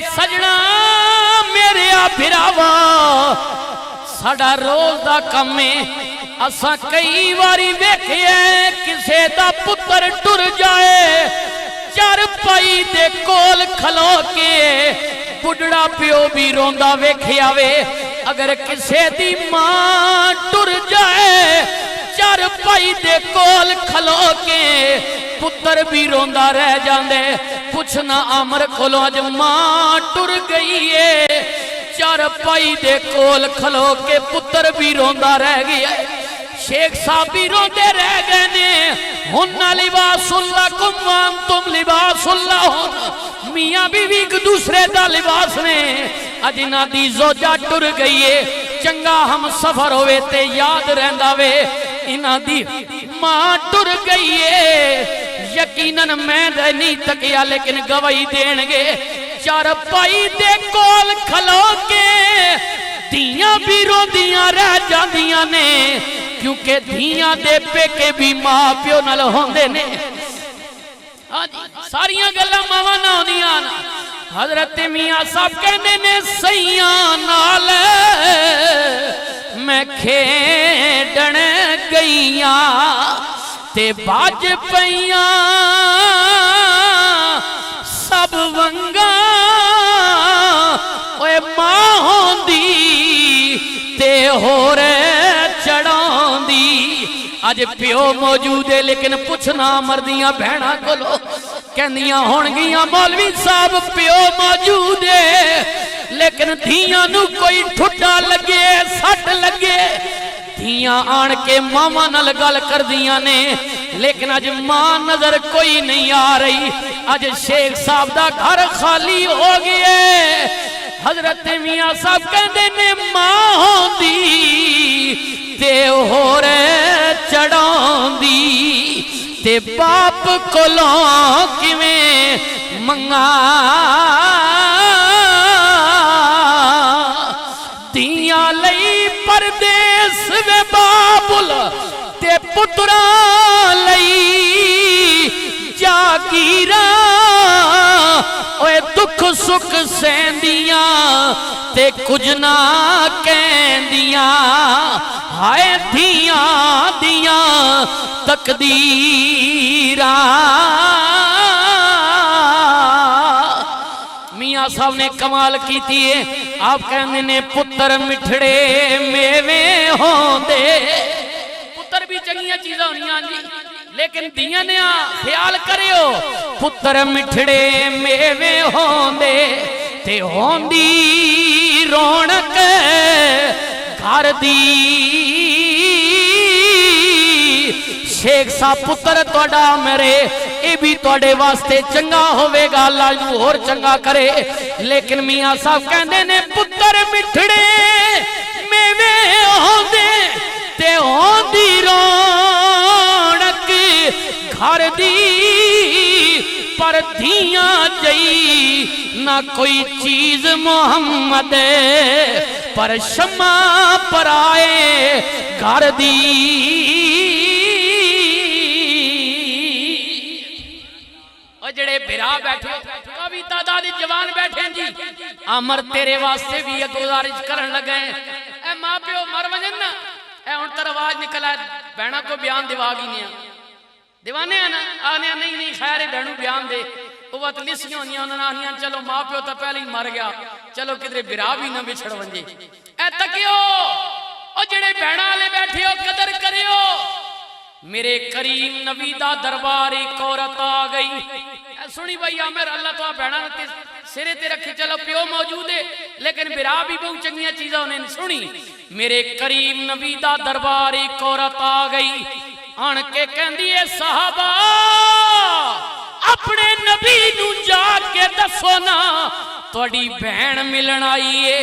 सजना मेरे भिरावा साडा रोज दा कम है असा कई बारी वेखिए किसे दा पुत्र टुर जाए चार पाई दे कोल खलो के बुढ़ड़ा प्यो भी रोंदा वेखिया वे अगर किसे दी मां टुर जाए चार पाई दे कोल खलो के पुत्र भी रोंदा रह जांदे पुछना अमर कोलों अज मां टुर गई है चार पाई दे कोल खलो के पुत्र भी रोंदा रह गया शेख साहब भी रोंदे रह गए ने हुन्ना लिबासुल्लाह कुम तुम लिबासुल्लाह मियां बीवी एक दूसरे दा लिबास ने अज इन्हां दी जोजा टुर गई है चंगा हम सफर होवे ते याद रहंदा वे इन्हां दी मां टुर गई है यकीनन मैं नहीं तकिया लेकिन गवाही देणगे चार पाई दे कोल खलो के धियां भी रोंदियां रह जांदियां ने क्योंकि धियां दे पेके भी मां प्यो नाल होंदे ने सारियां गल्लां मावां नाल होंदियां ना हजरत मियां साहब कहंदे ने सैयां नाल मैं खेडण गईयां ते बाज पईयां सब वंगा ओए मां होंदी ते होर चढ़ांदी अज प्यो मौजूद है लेकिन पुछना मरदियां भैणा कोलो कहंदियां होणगियां मौलवी साहब प्यो मौजूद है लेकिन धियां नू कोई ठुड्डा लगे सट लगे धियां आन के मामा नाल गल करदियां ने लेकिन अज मां नजर कोई नहीं आ रही अज शेख साहब दा घर खाली हो गया हजरत मियां साहब कहंदे ने मां होंदी ते होर चढ़ांदी ते बाप कोलों किवें मंगा दियां लई परदेस वे बाबुल ते पुत्रा लई जागीरा ओए दुख सुख सहंदियां ते कुछ ना कहंदियां हाय धियां दियां तकदीरा मियां साहब ने कमाल की थी आप कहने ने पुत्र मिठड़े मेवे होंदे पुत्र भी चंगियां चीज़ां होनियां जी लेकिन दियां ने ख्याल करियो पुत्र मिठड़े मेवे होंदे ते होंदी रौनक घर दी शेख साहब पुत्र तोड़ा मेरे ये भी तोड़े वास्ते चंगा होवेगा अल्लाह नू होर चंगा करे लेकिन मियां साहब कहंदे ने पुत्र मिठड़े मेवे होंदे ते होंदी रौनक घर दी पर धियां जई ना कोई चीज मोहम्मद पर शमा पराए घर दी जड़े बिरा बैठे काफी तादाद जवान बैठे जी अमर तेरे वास्ते भी गुजारिश करन लगे ए मां प्यो मर वजन ना ए हुन तर आवाज निकला बहना को बयान दिवागी ने दीवाने ना आने नहीं नहीं खैर बहनू बयान दे वो लिसियां होनियां उन्हां आनियां चलो मां प्यो तो पहले ही मर गया चलो किधरे बिरा भी ना बिछड़ वंजे ए तकियो ओ जड़े बहना वाले बैठे हो कदर करियो मेरे करीम नबी दा दरबार एक औरत आ गई सुनी भाई आमिर अल्लाह तो बहना सिरे ते रखी चलो प्यो मौजूद है लेकिन बिरा भी बहुत चंगियां चीज़ां उन्हें सुनी मेरे करीम नबी दा दरबार एक औरत आ गई आन के कहंदी है साहबा अपने नबी नू जाके दसो ना थोड़ी बहन मिलन आई है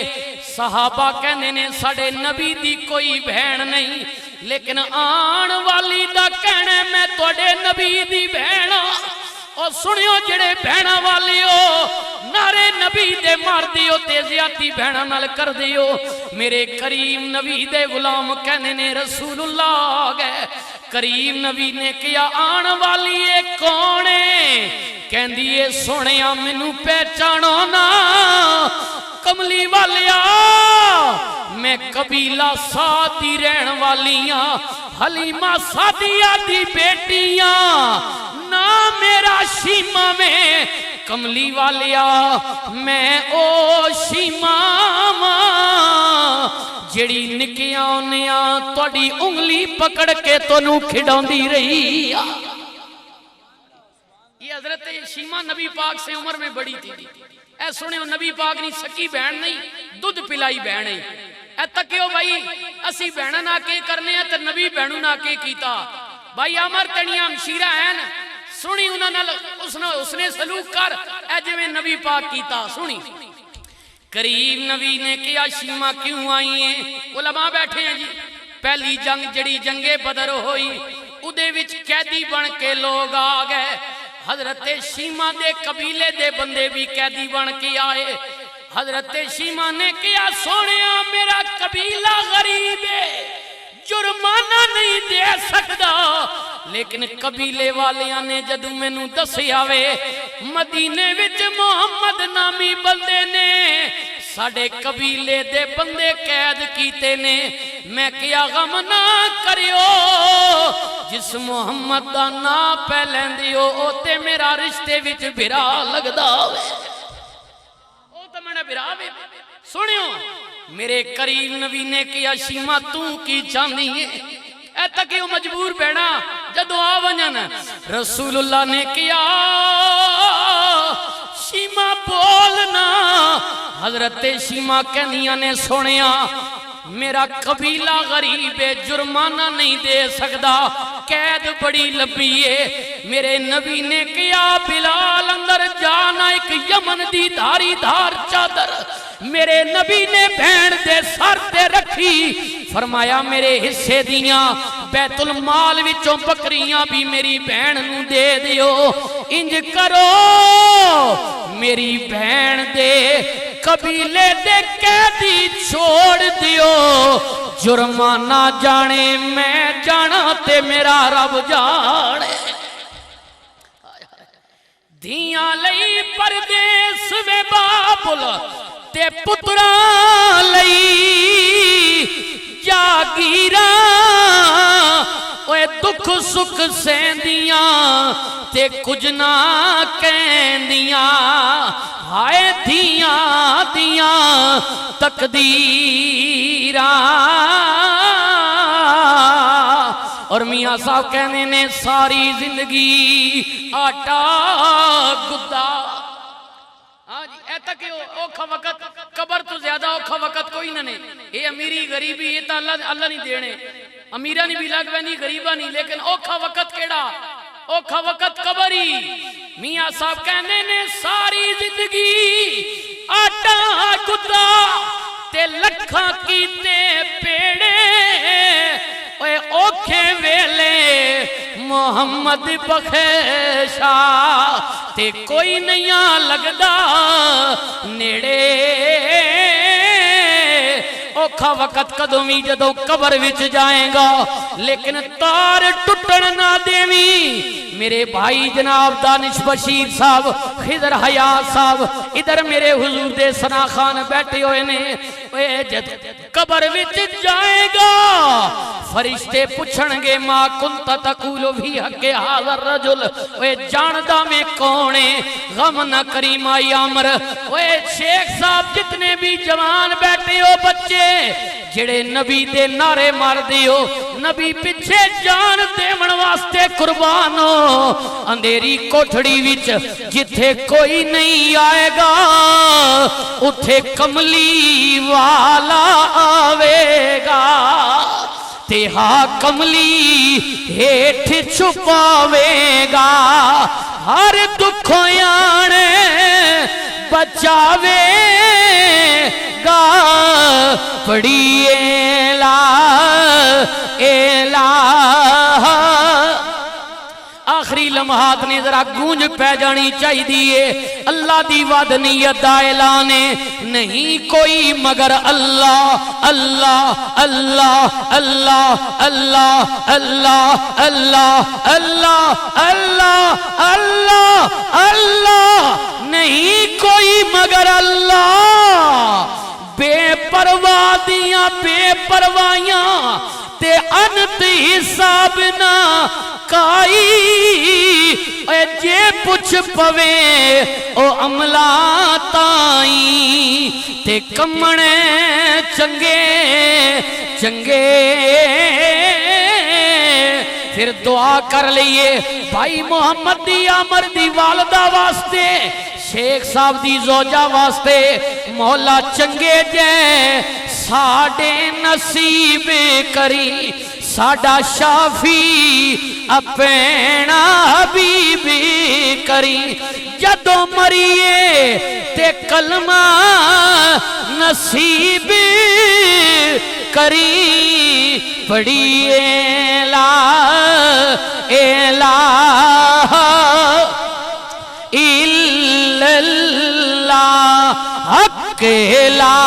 साहबा कहने ने साडे नबी दी कोई बहन नहीं लेकिन आन वाली दा कहना मैं थोड़े नबी दी बहन और सुनियो जेड़े बहना वाले हो नारे नबी दे मार दियो ते ज़्यादती बहना नाल कर दियो मेरे करीम नबी दे गुलाम कहने ने रसूलुल्लाह गए करीम नबी ने किया आन वाली है कौन है कहंदी है सोहणिया मैनू पहचानो ना कमली वालिया मैं कबीला सादी रहन वालियां हलीमा सादिया दी बेटियां ना मेरा शीमा में कमली वालिया मैं ओ शीमा जेड़ी निकिया उन्निया तुहाडी उंगली पकड़ के तोनू खिडाउंदी रही। ये हजरत शीमा नबी पाक से उम्र में बड़ी थी। ऐ सुनियो नबी पाक नी सकी बहन नहीं दूध पिलाई बहन है। ऐ तकियो भाई असी बहना ना के करने ते नबी बहनू ना के कीता। भाई अमर तनिया मशीरा है सुनी उन्होंने उसने सलूक कर ऐ जिवें नबी पाक कीता। सुनी करीब नबी ने कहा शीमा क्यों आई है? उलमा बैठे हैं जी। पहली जंग जड़ी जंगे बदर होई उदे विच कैदी बन के लोग आ गए। हजरत शीमा दे कबीले दे बंदे भी कैदी बन के आए। हजरत शीमा ने कहा सोनिया मेरा कबीला गरीब है जुर्माना नहीं दे सकता लेकिन कबीले वालियां ने जदू मैनू दसिया वे मदीने विच मोहम्मद नामी बंदे ने साडे कबीले दे बंदे कैद कीते ने मैं क्या गम ना करियो जिस मोहम्मद दा ना पै लैंदे हो ओ ते मेरा रिश्ते विच बिरा लगदा वे ओ ते मेरा बिरा वे। सुनियो मेरे करीब नबी ने कहा शीमा तू की चाहती है? ऐ तक मजबूर बैठा जदों आ वजन रसूलुल्लाह ने कहा शीमा बोलना। हजरत शीमा कहनिया ने सुनिया मेरा कबीला गरीब है जुर्माना नहीं दे सकता कैद बड़ी लंबी है। मेरे नबी ने कहा बिलाल अंदर जाना एक यमन दी धारीदार चादर मेरे नबी ने बहन दे सर ते रखी। फरमाया मेरे हिस्से दियां बैतुल माल विचों बकरियां भी मेरी बहन नू दे दियो। इंज करो मेरी बहन दे कबीले दे कैदी छोड़ दियो जुर्माना जाने मैं जाना ते मेरा रब जाने। धियां लई परदेस वे बाबुल ते पुत्रा लई जागीरा ओए दुख सुख सहंदियां ते कुछ ना कहंदियां हाय धियां दियां तकदीरा। और मियाँ साहब कहने ने सारी जिंदगी आटा गुद्दा। हाँ जी ऐ तक औखा वक्त कबर तो ज्यादा औखा वक्त कोई ना ने। ये अमीरी गरीबी ये तो अल्लाह नहीं देने अमीरा नहीं भी लग पैनी गरीबा नहीं लेकिन औखा वक्त केड़ा औखा वक्त कबरी। मियाँ साहब कहने ने सारी जिंदगी आटा गुद्दा ते लखा कीते पेड़े ओए औखे वेले मोहम्मद बख्शा ते कोई नहीं लगदा नेड़े। औखा वक्त कदों भी जदों कबर विच जाएगा लेकिन तार टुटन ना देवी। मेरे भाई जनाब दानिश बशीर साहब खिदर हयात साहब इधर मेरे हुजूर दे सना खान बैठे हुए ने। जद कबर विच जाएगा फरिश्ते पूछणगे मां कुंत तकूलो भी हके हाज़र रजुल ओए जानदा में कौन है गम न करी माई अमर। ओए शेख साहब जितने भी जवान बैठे हो बच्चे जेड़े नबी दे नारे मारदे हो नबी पिछे जान देवन वास्ते कुर्बान हो। अंधेरी कोठड़ी विच जिथे कोई नहीं आएगा उथे कमली वाला आवेगा ते हा कमली हेठ छुपावेगा हर दुख याने बचावेगा पड़ी एला एला। आखिरी लम्हात ने जरा गूंज पै जानी चाहिए अल्लाह दी वद नीयत दा ऐलान नहीं कोई मगर अल्लाह अल्लाह अल्लाह अल्लाह अल्लाह अल्लाह अल्लाह अल्लाह अल्लाह अल्लाह अल्लाह नहीं कोई मगर अल्लाह बेपरवाह दियां बेपरवाहियां ते अनंत हिसाब ना काई जे पुछ पवे ओ अमला ताई ते कमने चंगे चंगे। फिर दुआ कर लिए भाई मोहम्मद दी अमर दी वालदा वास्ते, शेख साहब दी जोजा वास्ते, मौला चंगे जे साडे नसीब करी, साडा शाफी अपना हबीब करी। जदों मरिए ते कलमा नसीब करी, पढ़िए ला इल्लल्लाह हक ला